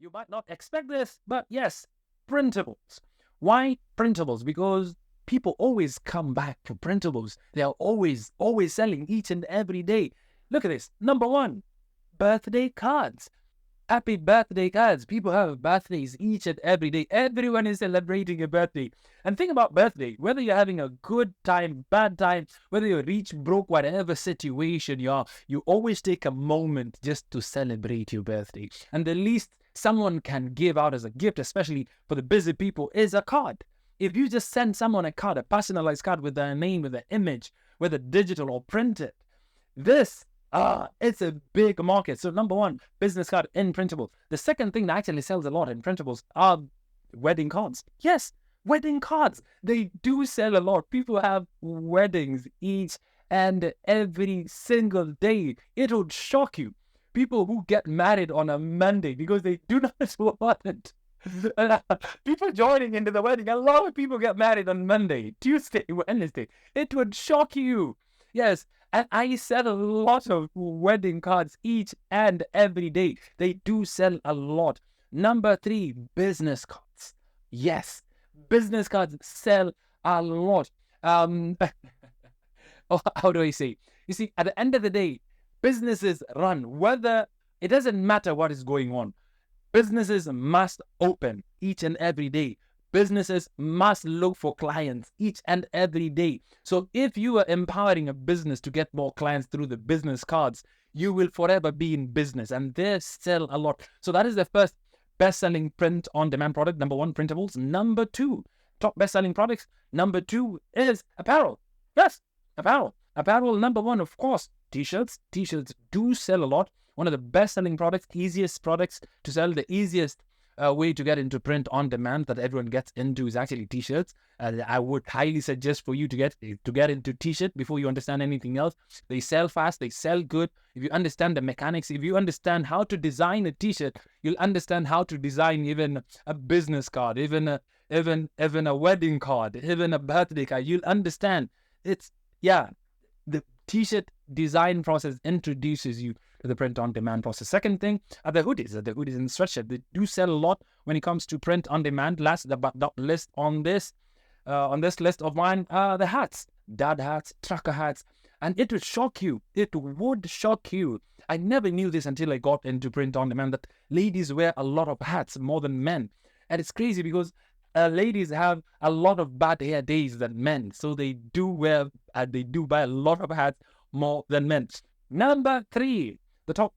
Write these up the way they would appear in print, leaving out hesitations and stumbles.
You might not expect this, but yes, printables. Why printables? Because people always come back for printables. They are always selling each and every day. Look at this. Number one, birthday cards. Happy birthday cards. People have birthdays each and every day. Everyone is celebrating a birthday. And think about birthday, whether you're having a good time, bad time, whether you're rich, broke, whatever situation you are, you always take a moment just to celebrate your birthday. And the least someone can give out as a gift, especially for the busy people, is a card. If you just send someone a card, a personalized card with their name, with their image, whether digital or printed, this it's a big market. So number one, business card in printable. The second thing that actually sells a lot in printables are wedding cards. Yes, wedding cards. They do sell a lot. People have weddings each and every single day. It would shock you. People who get married on a Monday because they do not want it. People joining into the wedding. A lot of people get married on Monday, Tuesday, Wednesday. It would shock you. Yes, and I sell a lot of wedding cards each and every day. They do sell a lot. Number three, business cards. Yes, business cards sell a lot. How do I say? You see, at the end of the day, businesses run, whether it doesn't matter what is going on. Businesses must open each and every day. Businesses must look for clients each and every day. So if you are empowering a business to get more clients through the business cards, you will forever be in business, and they sell a lot. So that is the first best-selling print-on-demand product. Number one, printables. Number two, top best-selling products. Number two is apparel. Yes, apparel. Apparel, number one, of course, t-shirts. T-shirts do sell a lot. One of the best-selling products, easiest products to sell, the easiest way to get into print on demand that everyone gets into is actually t-shirts. I would highly suggest for you to get into t-shirt before you understand anything else. They sell fast, they sell good. If you understand the mechanics, if you understand how to design a t-shirt, you'll understand how to design even a business card, even a wedding card, even a birthday card. You'll understand. The t-shirt design process introduces you to the print-on-demand process. Second thing are the hoodies. The hoodies and sweatshirt. They do sell a lot when it comes to print-on-demand. Last but not least on this list of mine are the hats. Dad hats, trucker hats. And it would shock you. It would shock you. I never knew this until I got into print-on-demand, that ladies wear a lot of hats more than men. And it's crazy because ladies have a lot of bad hair days than men, so they do buy a lot of hats more than men. Number three, the top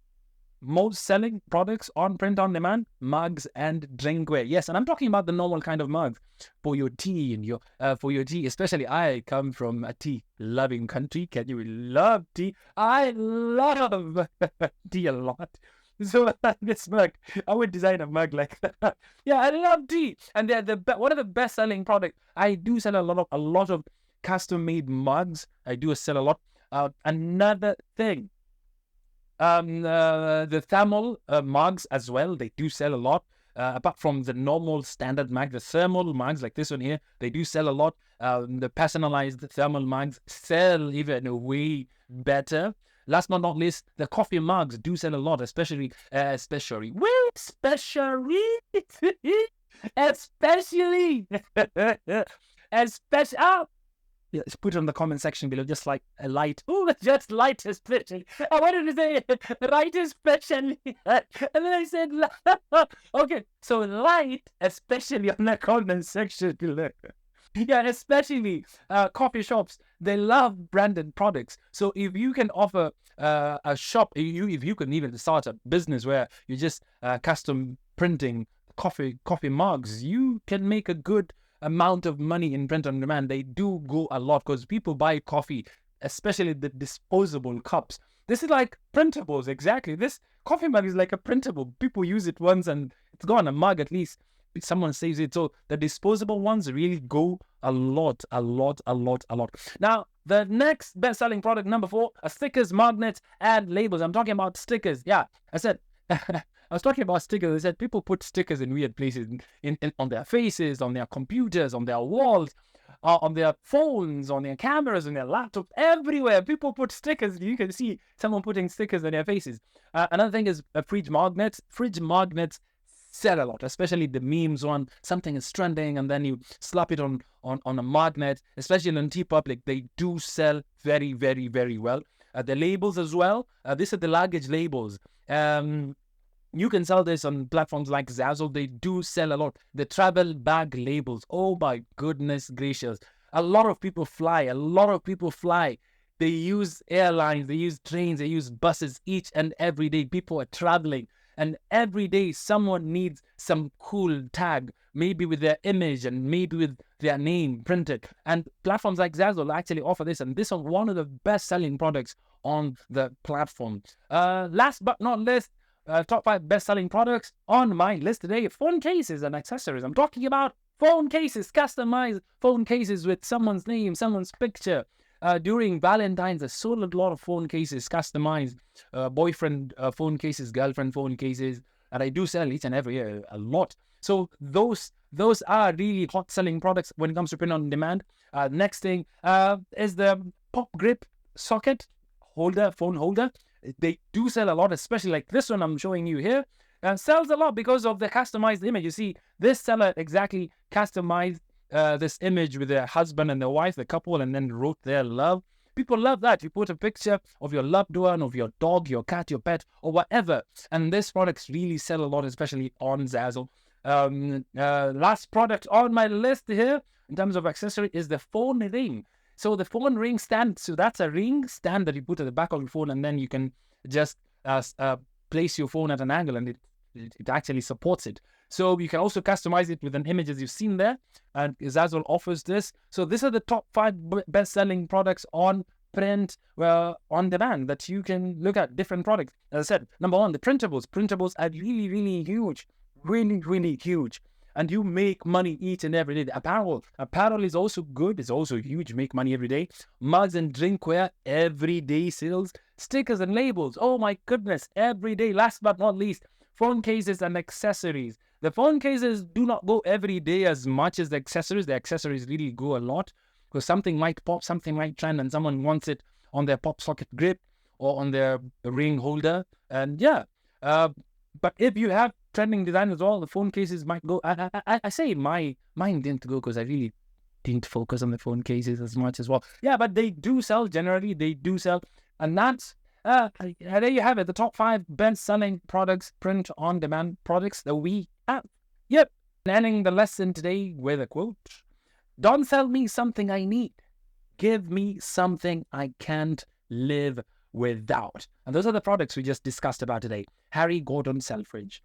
most selling products on print on demand, mugs and drinkware. Yes, and I'm talking about the normal kind of mugs for your tea and for your tea. Especially, I come from a tea loving country. Can you love tea? I love tea a lot. So this mug, I would design a mug like that. Yeah, I love tea, and they're one of the best-selling products. I do sell a lot of custom-made mugs. I do sell a lot. Another thing, the thermal mugs as well. They do sell a lot. Apart from the normal standard mug, the thermal mugs like this one here, they do sell a lot. The personalized thermal mugs sell even way better. Last but not least, the coffee mugs do sell a lot, especially, especially, yeah, put it on the comment section below, just like a light. Oh, just light especially. I wanted to say right especially. And then I said, okay, so light especially on the comment section below. Yeah, and especially coffee shops, they love branded products. So if you can offer a shop, if you can even start a business where you're just custom printing coffee mugs, you can make a good amount of money in print on demand. They do go a lot because people buy coffee, especially the disposable cups. This is like printables, exactly. This coffee mug is like a printable. People use it once and it's gone. A mug, at least someone saves it. So the disposable ones really go a lot. Now, the next best-selling product, number 4, are stickers, magnets, and labels. I'm talking about stickers. Yeah, I said, I was talking about stickers. I said people put stickers in weird places, on their faces, on their computers, on their walls, on their phones, on their cameras, on their laptops, everywhere. People put stickers. You can see someone putting stickers on their faces. Another thing is fridge magnets. Fridge magnets sell a lot, especially the memes one. Something is trending, and then you slap it on a magnet, especially on TeePublic. They do sell very, very, very well. The labels as well. These are the luggage labels. You can sell this on platforms like Zazzle. They do sell a lot. The travel bag labels. Oh my goodness gracious. A lot of people fly. A lot of people fly. They use airlines. They use trains. They use buses each and every day. People are traveling. And every day someone needs some cool tag, maybe with their image and maybe with their name printed. And platforms like Zazzle actually offer this. And this is one of the best-selling products on the platform. Last but not least, top 5 best-selling products on my list today: phone cases and accessories. I'm talking about phone cases, customized phone cases with someone's name, someone's picture. During Valentine's, I sold a lot of phone cases, customized boyfriend phone cases, girlfriend phone cases, and I do sell each and every year a lot. So those are really hot selling products when it comes to print on demand. Next thing is the pop grip socket holder, phone holder. They do sell a lot, especially like this one I'm showing you here. Sells a lot because of the customized image. You see, this seller exactly customized this image with their husband and their wife, the couple, and then wrote their love. People love that. You put a picture of your loved one, of your dog, your cat, your pet, or whatever. And these products really sell a lot, especially on Zazzle. Last product on my list here, in terms of accessory, is the phone ring. So the phone ring stand, so that's a ring stand that you put at the back of your phone, and then you can just place your phone at an angle, and it actually supports it. So you can also customize it with an image, as you've seen there, and Zazzle offers this. So these are the top 5 best-selling products on print, on demand, that you can look at different products. As I said, number 1, the printables. Printables are really, really huge, really, really huge. And you make money each and every day. The apparel is also good. It's also huge. Make money every day. Mugs and drinkware, everyday sales. Stickers and labels. Oh my goodness, every day. Last but not least, phone cases and accessories. The phone cases do not go every day as much as the accessories. The accessories really go a lot because something might pop, something might trend, and someone wants it on their pop socket grip or on their ring holder. And yeah, but if you have trending design as well, the phone cases might go. I say mine didn't go because I really didn't focus on the phone cases as much as well. Yeah, but they do sell. Generally, they do sell. And that's there you have it. The top 5 best-selling products, print-on-demand products that we have. Yep. And ending the lesson today with a quote: "Don't sell me something I need. Give me something I can't live without." And those are the products we just discussed about today. Harry Gordon Selfridge.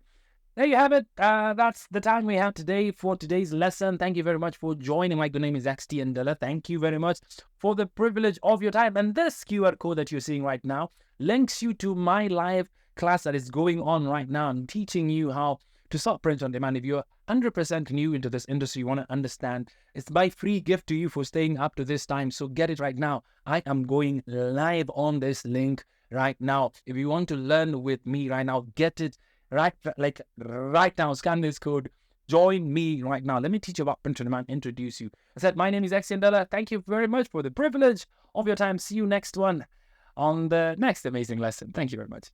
There you have it. That's the time we have today for today's lesson. Thank you very much for joining. My good name is XT Andela. Thank you very much for the privilege of your time. And this QR code that you're seeing right now links you to my live class that is going on right now. I'm teaching you how to start print on demand. If you're 100% new into this industry, you want to understand, it's my free gift to you for staying up to this time. So get it right now. I am going live on this link right now. If you want to learn with me right now, get it right now. Scan this code. Join me right now. Let me teach you about print on demand, introduce you. I said, my name is XT Andela. Thank you very much for the privilege of your time. See you next one on the next amazing lesson. Thank you very much.